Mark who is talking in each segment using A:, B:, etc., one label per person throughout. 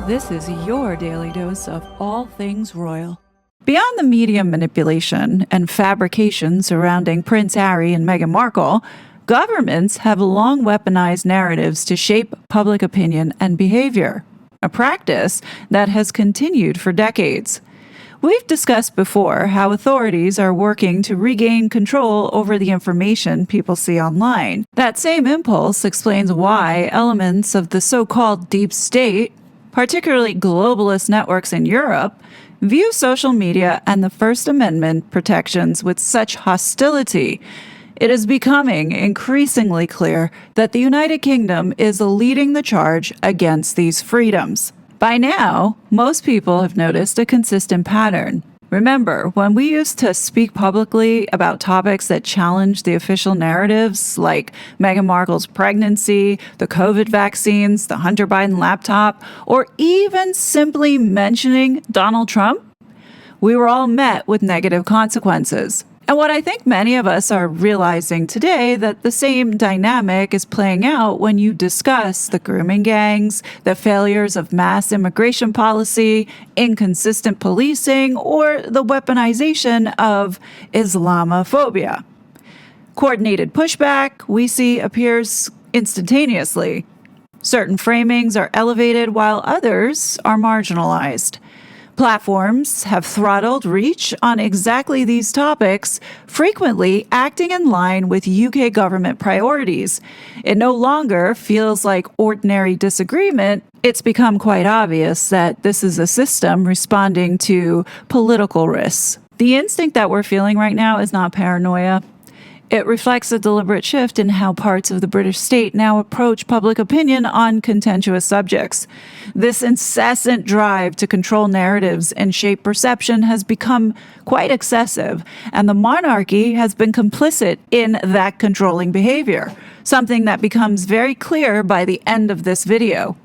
A: This is your daily dose of all things royal. Beyond the media manipulation and fabrication surrounding Prince Harry and Meghan Markle, governments have long weaponized narratives to shape public opinion and behavior, a practice that has continued for decades. We've discussed before how authorities are working to regain control over the information people see online. That same impulse explains why elements of the so-called deep state, particularly globalist networks in Europe, view social media and the First Amendment protections with such hostility. It is becoming increasingly clear that the United Kingdom is leading the charge against these freedoms. By now, most people have noticed a consistent pattern. Remember, when we used to speak publicly about topics that challenge the official narratives, like Meghan Markle's pregnancy, the COVID vaccines, the Hunter Biden laptop, or even simply mentioning Donald Trump, we were all met with negative consequences. And what I think many of us are realizing today, that the same dynamic is playing out when you discuss the grooming gangs, the failures of mass immigration policy, inconsistent policing, or the weaponization of Islamophobia. Coordinated pushback, we see, appears instantaneously. Certain framings are elevated while others are marginalized. Platforms have throttled reach on exactly these topics, frequently acting in line with UK government priorities. It no longer feels like ordinary disagreement. It's become quite obvious that this is a system responding to political risks. The instinct that we're feeling right now is not paranoia. It reflects a deliberate shift in how parts of the British state now approach public opinion on contentious subjects. This incessant drive to control narratives and shape perception has become quite excessive, and the monarchy has been complicit in that controlling behavior, something that becomes very clear by the end of this video.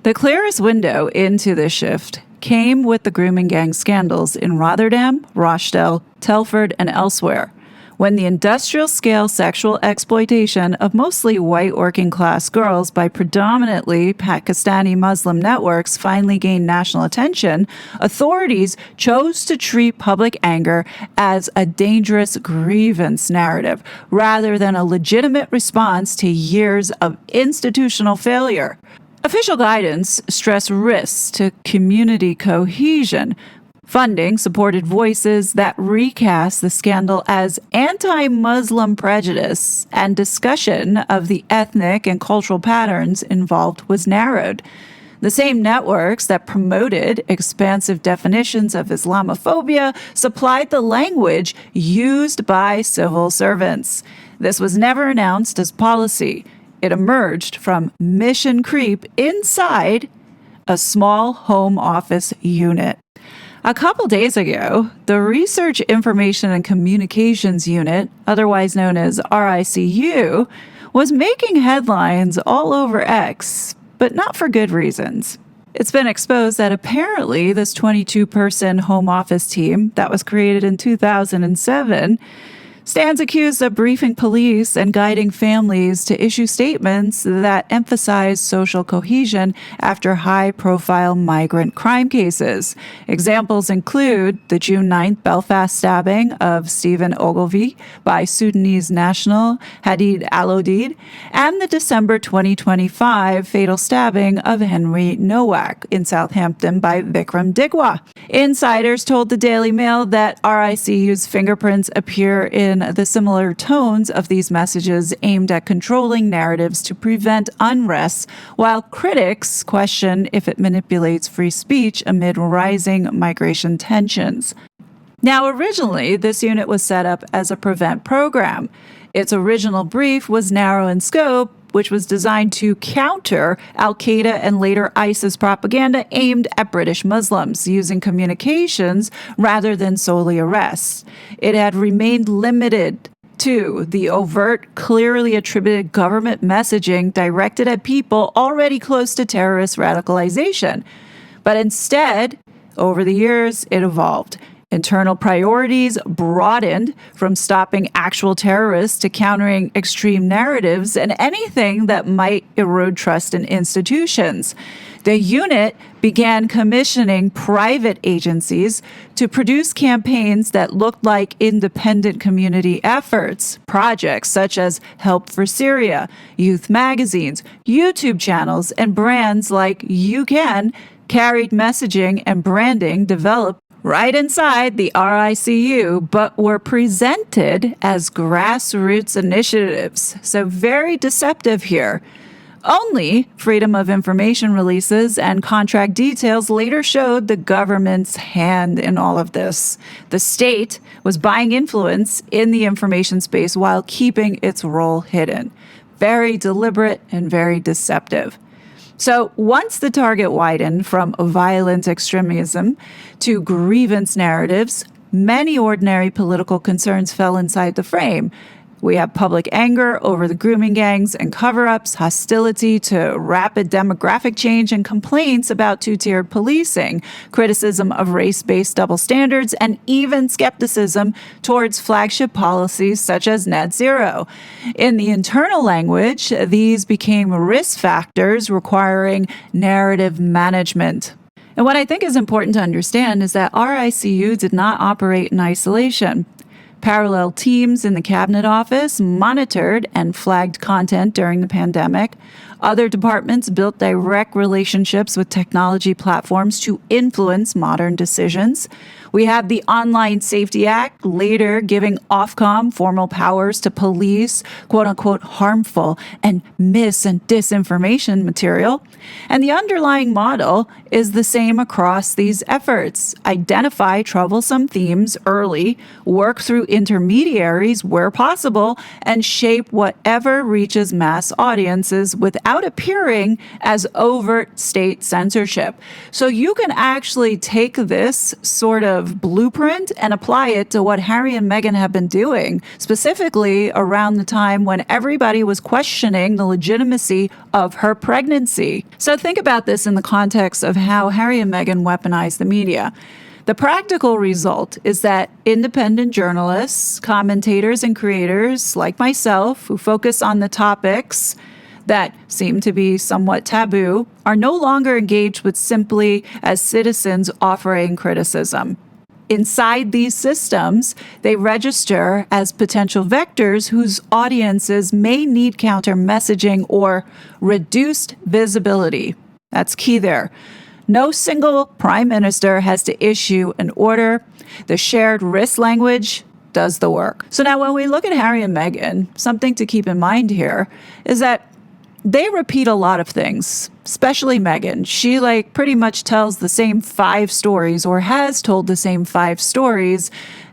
A: The clearest window into this shift came with the grooming gang scandals in Rotterdam, Rochdale, Telford, and elsewhere, when the industrial-scale sexual exploitation of mostly white working-class girls by predominantly Pakistani Muslim networks finally gained national attention, authorities chose to treat public anger as a dangerous grievance narrative rather than a legitimate response to years of institutional failure. Official guidance stressed risks to community cohesion. Funding supported voices that recast the scandal as anti-Muslim prejudice, and discussion of the ethnic and cultural patterns involved was narrowed. The same networks that promoted expansive definitions of Islamophobia supplied the language used by civil servants. This was never announced as policy. It emerged from mission creep inside a small Home Office unit. A couple days ago, the Research, Information, and Communications Unit, otherwise known as RICU, was making headlines all over X, but not for good reasons. It's been exposed that apparently this 22-person Home Office team that was created in 2007 stands accused of briefing police and guiding families to issue statements that emphasize social cohesion after high-profile migrant crime cases. Examples include the June 9th Belfast stabbing of Stephen Ogilvie by Sudanese national Hadid Al-Odid, and the December 2025 fatal stabbing of Henry Nowak in Southampton by Vikram Digwa. Insiders told the Daily Mail that RICU's fingerprints appear in the similar tones of these messages aimed at controlling narratives to prevent unrest, while critics question if it manipulates free speech amid rising migration tensions. Now, originally, this unit was set up as a prevent program. Its original brief was narrow in scope, which was designed to counter al-Qaeda and later ISIS propaganda aimed at British Muslims, using communications rather than solely arrests. It had remained limited to the overt, clearly attributed government messaging directed at people already close to terrorist radicalization. But instead, over the years, it evolved. Internal priorities broadened from stopping actual terrorists to countering extreme narratives and anything that might erode trust in institutions. The unit began commissioning private agencies to produce campaigns that looked like independent community efforts. Projects such as Help for Syria, youth magazines, YouTube channels, and brands like You Can carried messaging and branding developed right inside the RICU, but were presented as grassroots initiatives. So very deceptive here. Only Freedom of Information releases and contract details later showed the government's hand in all of this. The state was buying influence in the information space while keeping its role hidden. Very deliberate and very deceptive. So once the target widened from violent extremism to grievance narratives, many ordinary political concerns fell inside the frame. We have public anger over the grooming gangs and cover-ups, hostility to rapid demographic change, and complaints about two-tiered policing, criticism of race-based double standards, and even skepticism towards flagship policies such as net zero. In the internal language, these became risk factors requiring narrative management. And what I think is important to understand is that RICU did not operate in isolation. Parallel teams in the Cabinet Office monitored and flagged content during the pandemic. Other departments built direct relationships with technology platforms to influence modern decisions. We have the Online Safety Act, later giving Ofcom formal powers to police, quote-unquote, harmful and mis- and disinformation material. And the underlying model is the same across these efforts. Identify troublesome themes early, work through intermediaries where possible, and shape whatever reaches mass audiences without appearing as overt state censorship. So you can actually take this sort of blueprint and apply it to what Harry and Meghan have been doing, specifically around the time when everybody was questioning the legitimacy of her pregnancy. So think about this in the context of how Harry and Meghan weaponized the media. The practical result is that independent journalists, commentators, and creators like myself who focus on the topics that seem to be somewhat taboo are no longer engaged with simply as citizens offering criticism. Inside these systems, they register as potential vectors whose audiences may need counter messaging or reduced visibility. That's key there. No single prime minister has to issue an order. The shared risk language does the work. So now when we look at Harry and Meghan, something to keep in mind here is that they repeat a lot of things, especially Meghan. She pretty much tells the same 5 stories or has told the same 5 stories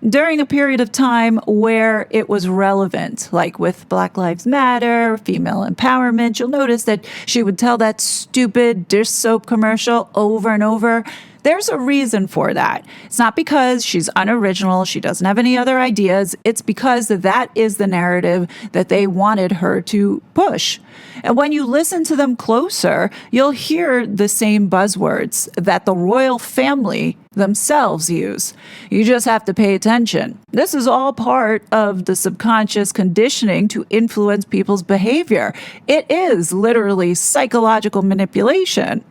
A: during a period of time where it was relevant, like with Black Lives Matter, female empowerment. You'll notice that she would tell that stupid dish soap commercial over and over. There's a reason for that. It's not because she's unoriginal, she doesn't have any other ideas. It's because that is the narrative that they wanted her to push. And when you listen to them closer, you'll hear the same buzzwords that the royal family themselves use. You just have to pay attention. This is all part of the subconscious conditioning to influence people's behavior. It is literally psychological manipulation.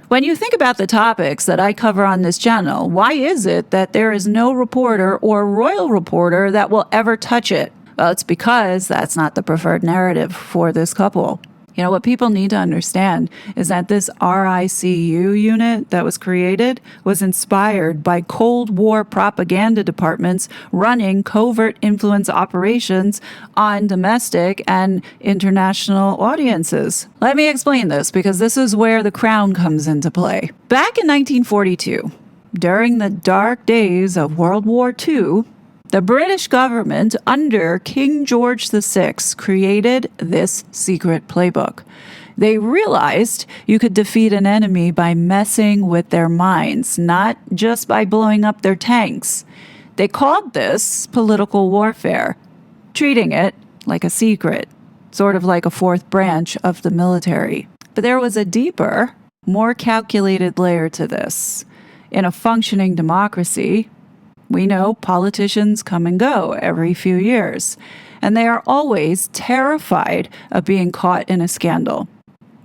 A: When you think about the topics that I cover on this channel, why is it that there is no reporter or royal reporter that will ever touch it? Well, it's because that's not the preferred narrative for this couple. You know, what people need to understand is that this RICU unit that was created was inspired by Cold War propaganda departments running covert influence operations on domestic and international audiences. Let me explain this because this is where the crown comes into play. Back in 1942, during the dark days of World War II, the British government under King George VI created this secret playbook. They realized you could defeat an enemy by messing with their minds, not just by blowing up their tanks. They called this political warfare, treating it like a secret, sort of like a fourth branch of the military. But there was a deeper, more calculated layer to this. In a functioning democracy, We know politicians come and go every few years, and they are always terrified of being caught in a scandal.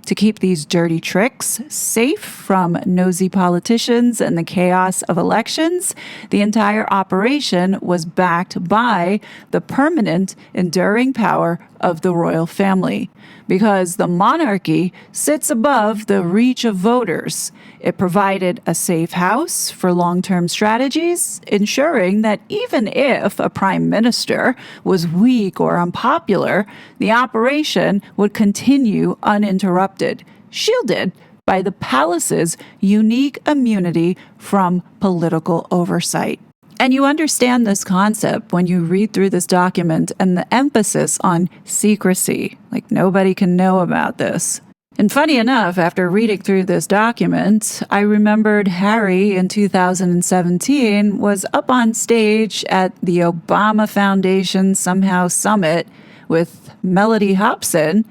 A: To keep these dirty tricks safe from nosy politicians and the chaos of elections, the entire operation was backed by the permanent, enduring power of the royal family. Because the monarchy sits above the reach of voters, it provided a safe house for long-term strategies, ensuring that even if a prime minister was weak or unpopular, the operation would continue uninterrupted, shielded by the palace's unique immunity from political oversight. And you understand this concept when you read through this document and the emphasis on secrecy, like nobody can know about this. And funny enough, after reading through this document, I remembered Harry in 2017 was up on stage at the Obama Foundation Somehow Summit with Melody Hobson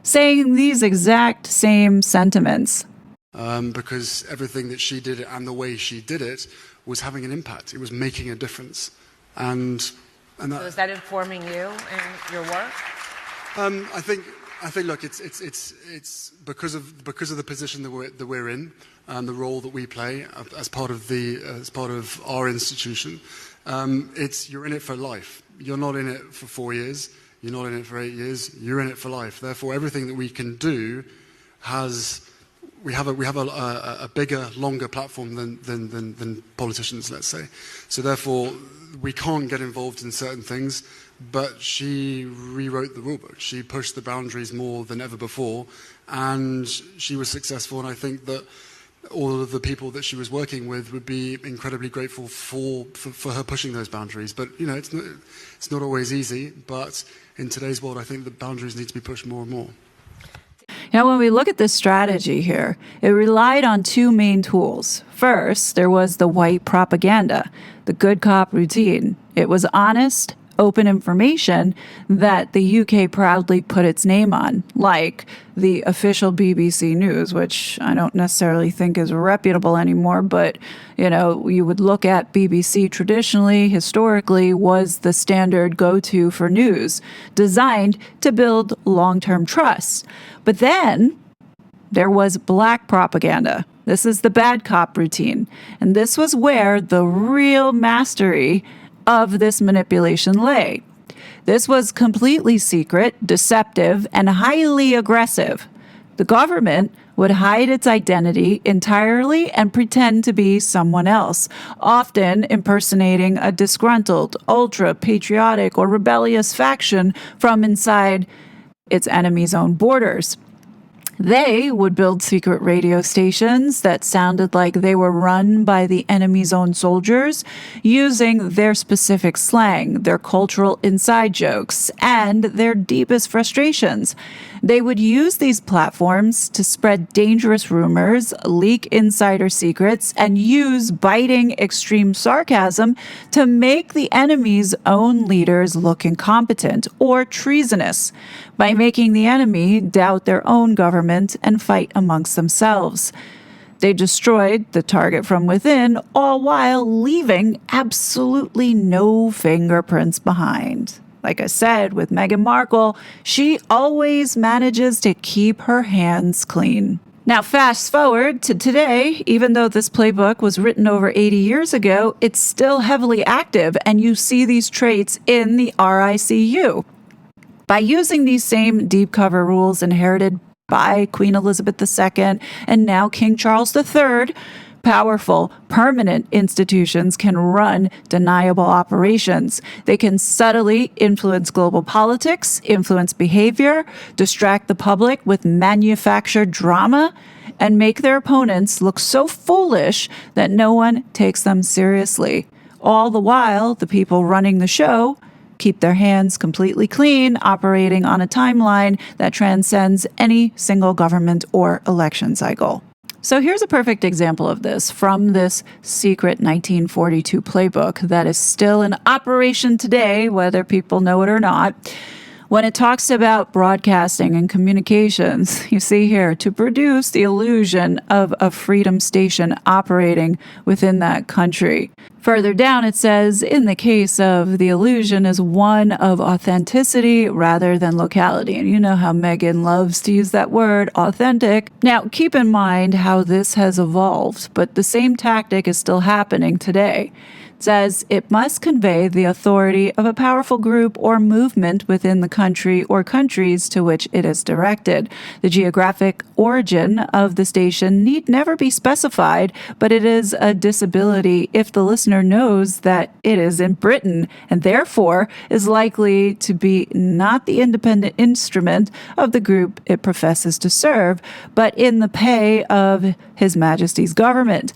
A: saying these exact same sentiments.
B: Because everything that she did and the way she did it was having an impact. It was making a difference. And that,
C: so is that informing you in your work?
B: I think look, it's because of the position that we're in and the role that we play as part of our institution. You're in it for life. You're not in it for 4 years. You're not in it for 8 years. You're in it for life. Therefore, everything that we can do we have a bigger, longer platform than politicians, let's say. So therefore, we can't get involved in certain things, but she rewrote the rulebook. She pushed the boundaries more than ever before, and she was successful, and I think that all of the people that she was working with would be incredibly grateful for her pushing those boundaries. But, you know, it's not always easy, but in today's world, I think the boundaries need to be pushed more and more.
A: Now, when we look at this strategy here, it relied on two main tools. First, there was the white propaganda, the good cop routine. It was honest, open information that the UK proudly put its name on, like the official BBC News, which I don't necessarily think is reputable anymore, but, you know, you would look at BBC traditionally, historically, was the standard go-to for news, designed to build long-term trust. But then there was black propaganda. This is the bad cop routine. And this was where the real mastery of this manipulation lay. This was completely secret, deceptive, and highly aggressive. The government would hide its identity entirely and pretend to be someone else, often impersonating a disgruntled, ultra-patriotic, or rebellious faction from inside its enemy's own borders. They would build secret radio stations that sounded like they were run by the enemy's own soldiers, using their specific slang, their cultural inside jokes, and their deepest frustrations. They would use these platforms to spread dangerous rumors, leak insider secrets, and use biting extreme sarcasm to make the enemy's own leaders look incompetent or treasonous, by making the enemy doubt their own government and fight amongst themselves. They destroyed the target from within, all while leaving absolutely no fingerprints behind. Like I said, with Meghan Markle, she always manages to keep her hands clean. Now, fast forward to today, even though this playbook was written over 80 years ago, it's still heavily active, and you see these traits in the RICU. By using these same deep cover rules inherited by Queen Elizabeth II and now King Charles III, powerful, permanent institutions can run deniable operations. They can subtly influence global politics, influence behavior, distract the public with manufactured drama, and make their opponents look so foolish that no one takes them seriously. All the while, the people running the show keep their hands completely clean, operating on a timeline that transcends any single government or election cycle. So here's a perfect example of this from this secret 1942 playbook that is still in operation today, whether people know it or not. When it talks about broadcasting and communications, you see here, to produce the illusion of a freedom station operating within that country. Further down, it says, in the case of the illusion is one of authenticity rather than locality. And you know how Meghan loves to use that word, authentic. Now, keep in mind how this has evolved, but the same tactic is still happening today. It says it must convey the authority of a powerful group or movement within the country or countries to which it is directed. The geographic origin of the station need never be specified, but it is a disability if the listener knows that it is in Britain and therefore is likely to be not the independent instrument of the group it professes to serve, but in the pay of His Majesty's government.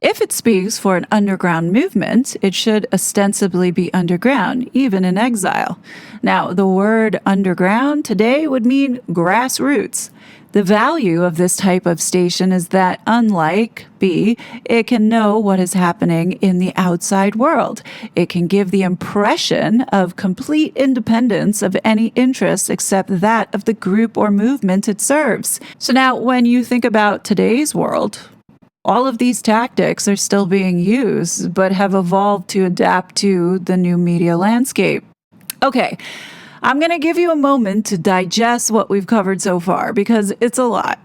A: If it speaks for an underground movement, it should ostensibly be underground, even in exile. Now, the word underground today would mean grassroots. The value of this type of station is that, unlike B, it can know what is happening in the outside world. It can give the impression of complete independence of any interest except that of the group or movement it serves. So now, when you think about today's world, all of these tactics are still being used, but have evolved to adapt to the new media landscape. Okay, I'm going to give you a moment to digest what we've covered so far because it's a lot.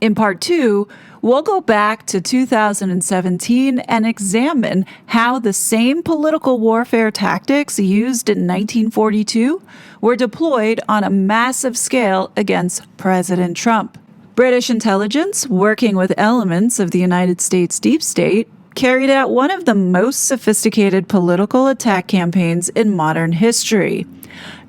A: In part 2, we'll go back to 2017 and examine how the same political warfare tactics used in 1942 were deployed on a massive scale against President Trump. British intelligence, working with elements of the United States deep state, carried out one of the most sophisticated political attack campaigns in modern history.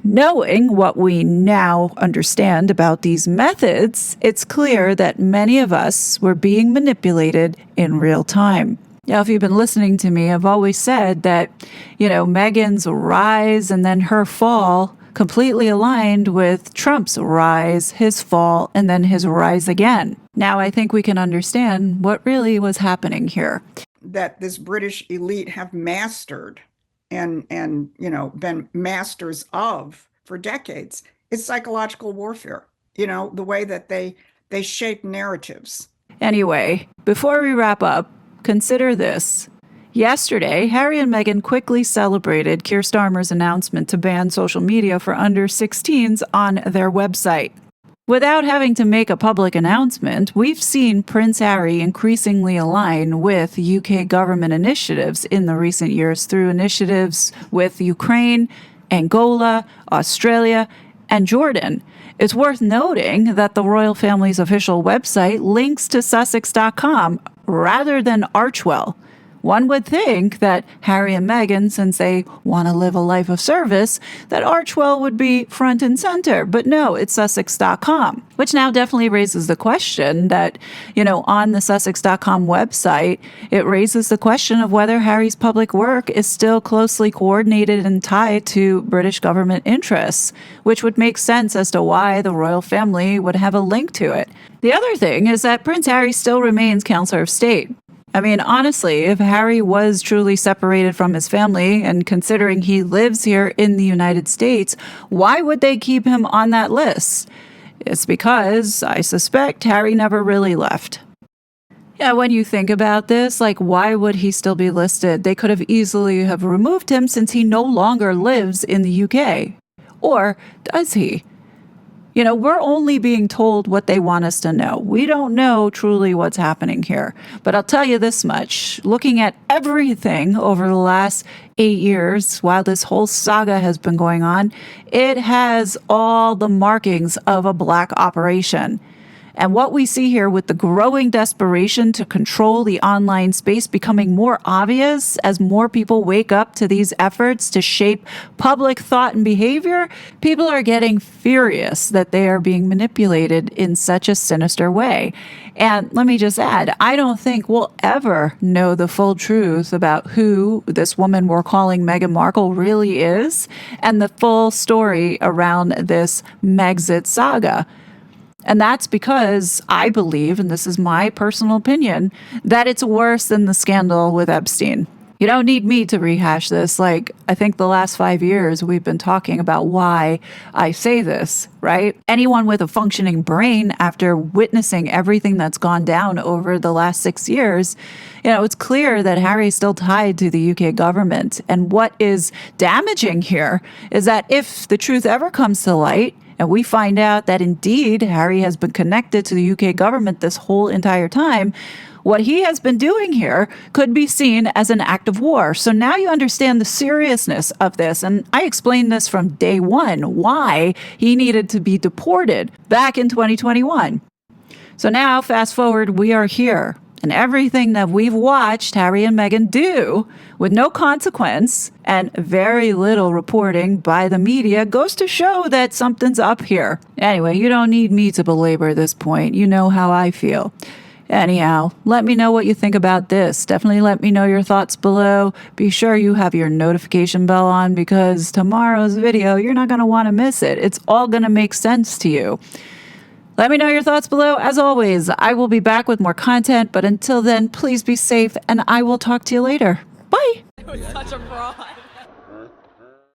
A: Knowing what we now understand about these methods, it's clear that many of us were being manipulated in real time. Now, if you've been listening to me, I've always said that, Meghan's rise and then her fall completely aligned with Trump's rise, his fall, and then his rise again. Now, I think we can understand what really was happening here.
D: That this British elite have mastered and been masters of for decades is psychological warfare. The way that they shape narratives.
A: Anyway, before we wrap up, consider this. Yesterday, Harry and Meghan quickly celebrated Keir Starmer's announcement to ban social media for under 16s on their website. Without having to make a public announcement, we've seen Prince Harry increasingly align with UK government initiatives in the recent years through initiatives with Ukraine, Angola, Australia, and Jordan. It's worth noting that the royal family's official website links to Sussex.com rather than Archewell. One would think that Harry and Meghan, since they want to live a life of service, that Archewell would be front and center. But no, it's Sussex.com, which now definitely raises the question that, on the Sussex.com website, it raises the question of whether Harry's public work is still closely coordinated and tied to British government interests, which would make sense as to why the royal family would have a link to it. The other thing is that Prince Harry still remains Counselor of State. I mean, honestly, if Harry was truly separated from his family, and considering he lives here in the United States, why would they keep him on that list? It's because I suspect Harry never really left. Yeah, when you think about this, why would he still be listed? They could have easily have removed him since he no longer lives in the UK. Or does he? We're only being told what they want us to know. We don't know truly what's happening here. But I'll tell you this much. Looking at everything over the last 8 years, while this whole saga has been going on, it has all the markings of a black operation. And what we see here with the growing desperation to control the online space becoming more obvious as more people wake up to these efforts to shape public thought and behavior, people are getting furious that they are being manipulated in such a sinister way. And let me just add, I don't think we'll ever know the full truth about who this woman we're calling Meghan Markle really is and the full story around this Megxit saga. And that's because I believe, and this is my personal opinion, that it's worse than the scandal with Epstein. You don't need me to rehash this. Like, I think the last 5 years we've been talking about why I say this, right? Anyone with a functioning brain, after witnessing everything that's gone down over the last 6 years, it's clear that Harry's still tied to the UK government. And what is damaging here is that if the truth ever comes to light, and we find out that indeed Harry has been connected to the UK government this whole entire time, what he has been doing here could be seen as an act of war. So now you understand the seriousness of this. And I explained this from day one, why he needed to be deported back in 2021. So now, fast forward, we are here. And everything that we've watched Harry and Meghan do with no consequence and very little reporting by the media goes to show that something's up here. Anyway, you don't need me to belabor this point. You know how I feel. Anyhow, let me know what you think about this. Definitely let me know your thoughts below. Be sure you have your notification bell on because tomorrow's video, you're not going to want to miss it. It's all going to make sense to you. Let me know your thoughts below. As always, I will be back with more content, but until then, please be safe and I will talk to you later. Bye.
C: Such a fraud.